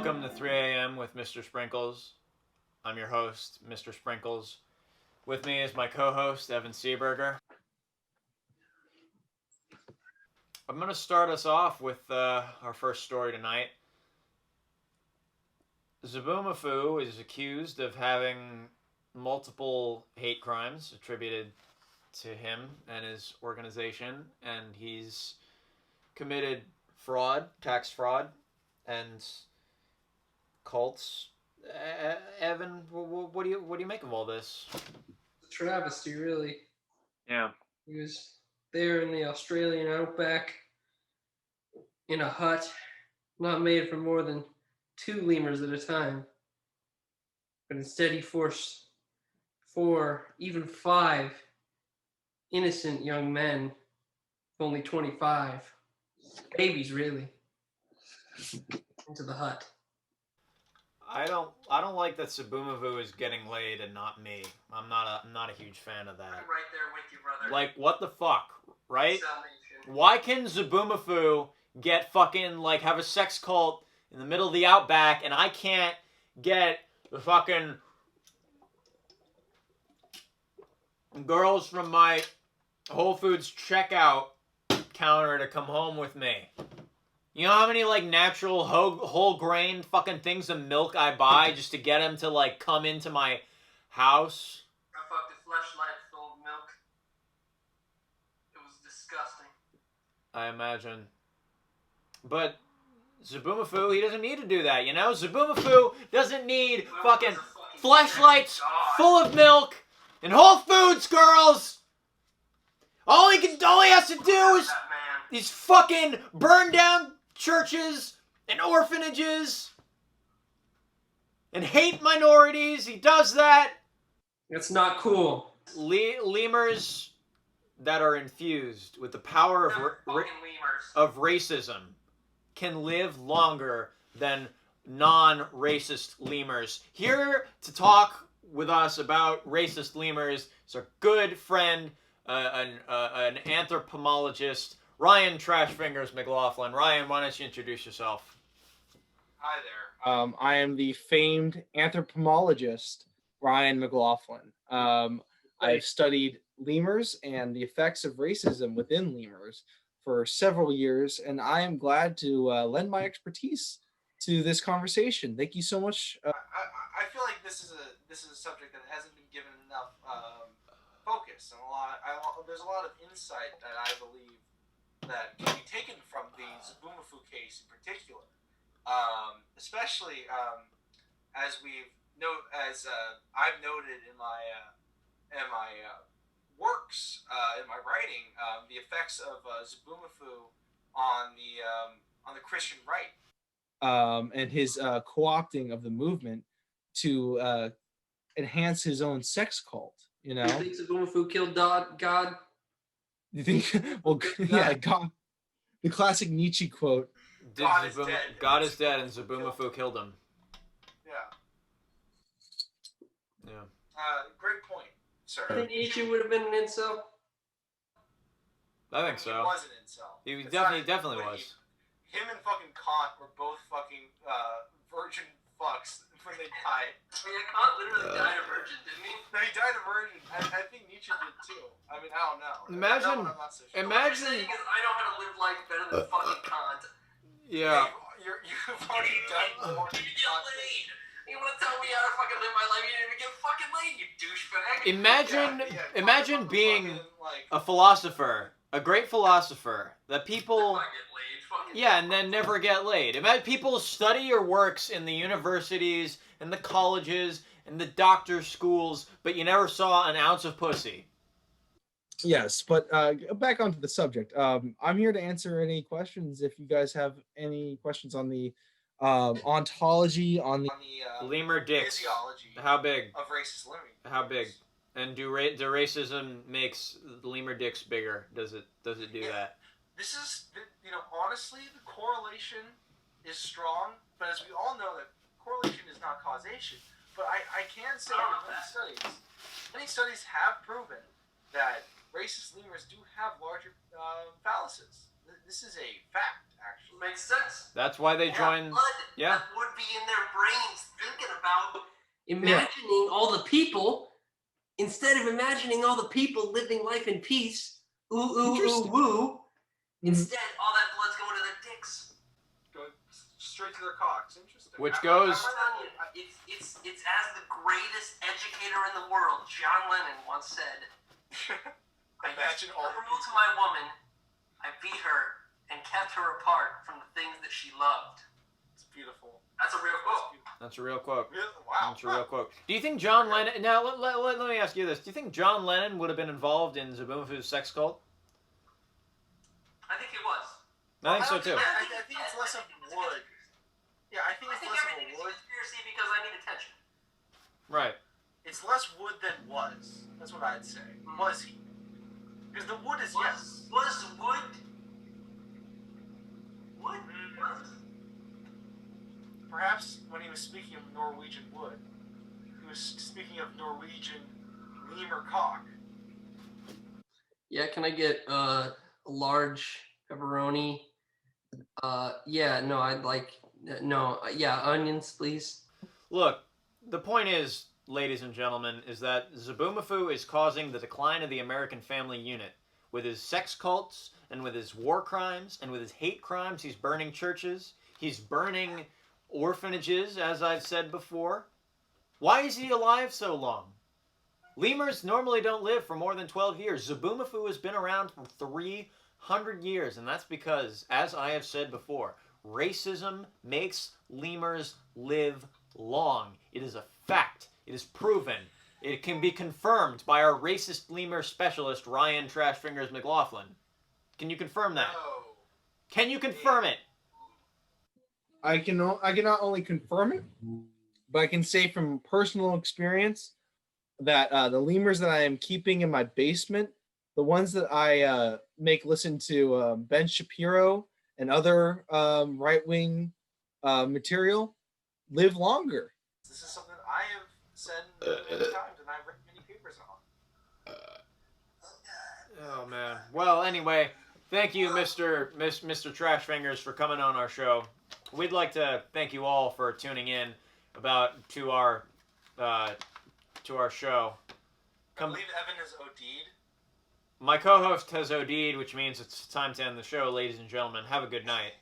Welcome to 3 a.m. with Mr. Sprinkles. I'm your host, Mr. Sprinkles. With me is my co-host, Evan Seaberger. I'm going to start us off with our first story tonight. Zoboomafoo is accused of having multiple hate crimes attributed to him and his organization, and he's committed fraud, tax fraud, and cults. Evan, what do you make of all this? It's a travesty, really. Yeah. He was there in the Australian outback in a hut, not made for more than 2 lemurs at a time. But instead he forced 4, even 5 innocent young men, only 25, babies really, into the hut. I don't like that Zoboomafoo is getting laid and not me. I'm not a huge fan of that. I'm right there with you, brother. Like, what the fuck, right? Why can Zoboomafoo get fucking, like, have a sex cult in the middle of the outback and I can't get the fucking girls from my Whole Foods checkout counter to come home with me? You know how many, like, natural whole grain fucking things of milk I buy just to get them to, like, come into my house? I fucked a fleshlight full of milk. It was disgusting. I imagine. But Zoboomafoo, he doesn't need to do that, you know? Zoboomafoo doesn't need fucking fleshlights full of milk and Whole Foods girls! All he has to do is these fucking burn down churches and orphanages and hate minorities. He does that. It's not cool. Lemurs that are infused with the power of racism can live longer than non-racist lemurs. Here to talk with us about racist lemurs is our good friend, an anthropologist, Ryan Trashfingers Mclaughlin. Ryan, why don't you introduce yourself? Hi there. I am the famed anthropologist, Ryan Mclaughlin. I've studied lemurs and the effects of racism within lemurs for several years, and I am glad to lend my expertise to this conversation. Thank you so much. I feel like this is a subject that hasn't been given enough focus, and there's a lot of insight that I believe that can be taken from the Zoboomafoo case in particular, especially as I've noted in my works, in my writing, the effects of Zoboomafoo on the Christian right, and his co-opting of the movement to enhance his own sex cult. You know, You think Zoboomafoo killed God? You think? Well, yeah, God. The classic Nietzsche quote. God is dead. God is dead, and Zoboomafoo killed him. Yeah. Great point, sir. I think Nietzsche would have been an incel. I think so. He was an incel. He definitely was. Him and fucking Kant were both fucking virgin fucks when they died. Yeah, Kant literally died a virgin, didn't he? No, he died a virgin. I think Nietzsche did too. I mean, I don't know. Imagine. What you're saying is I know how to live life better than fucking Kant. Yeah. You've already done more than You get laid. You want to tell me how to fucking live my life? You didn't even get fucking laid, you douchebag. Imagine being a philosopher, a great philosopher that people. Yeah, and then never get laid. Imagine people study your works in the universities and the colleges and the doctor schools, but you never saw an ounce of pussy. Yes, but back onto the subject. I'm here to answer any questions. If you guys have any questions on the ontology, on the lemur dicks. Physiology. How big? Of racist lemurs. How big? And do racism makes the lemur dicks bigger? Does it do that? This is, honestly, the correlation is strong, but as we all know, that correlation is not causation. But I can say that many studies have proven that racist lemurs do have larger phalluses. This is a fact, actually. Makes sense. That's why they joined. Blood Yeah. that would be in their brains thinking about imagining all the people instead of imagining all the people living life in peace. Ooh, ooh, ooh, Interesting. woo. Instead, all that blood's going to their dicks. Going straight to their cocks. Interesting. Which goes. I'm telling you, it's as the greatest educator in the world, John Lennon once said. Imagine all the cruel to my woman, I beat her and kept her apart from the things that she loved. It's beautiful. That's a real quote. That's a real quote. Wow. That's a real quote. Do you think John Lennon... Now, let me ask you this. Do you think John Lennon would have been involved in Zoboomafoo's sex cult? I think he was. I think so, too. I think it's less of wood. Yeah, I think it's less of a everything is a wood. conspiracy because I need attention. Right. It's less wood than was. That's what I'd say. Was he? Because the wood is yes. Was wood? Wood? Perhaps when he was speaking of Norwegian wood, he was speaking of Norwegian lemur cock. Yeah, can I get a large pepperoni? Yeah, no, I'd like yeah, onions, please. Look, the point is, ladies and gentlemen, is that Zoboomafoo is causing the decline of the American family unit. With his sex cults, and with his war crimes, and with his hate crimes, he's burning churches. He's burning orphanages, as I've said before. Why is he alive so long? Lemurs normally don't live for more than 12 years. Zoboomafoo has been around for 300 years, and that's because, as I have said before, racism makes lemurs live long. It is a fact. It is proven. It can be confirmed by our racist lemur specialist, Ryan Trashfingers Mclaughlin. Can you confirm that? No. Can you confirm it? I can not only confirm it, but I can say from personal experience that the lemurs that I am keeping in my basement, the ones that I make listen to Ben Shapiro and other right-wing material, live longer. This is something I have said many times, and I've written many papers on. Oh, man. Well, anyway, thank you, Mr. Trashfingers, for coming on our show. We'd like to thank you all for tuning in to our show. I believe Evan has OD'd. My co-host has OD'd, which means it's time to end the show, ladies and gentlemen. Have a good night.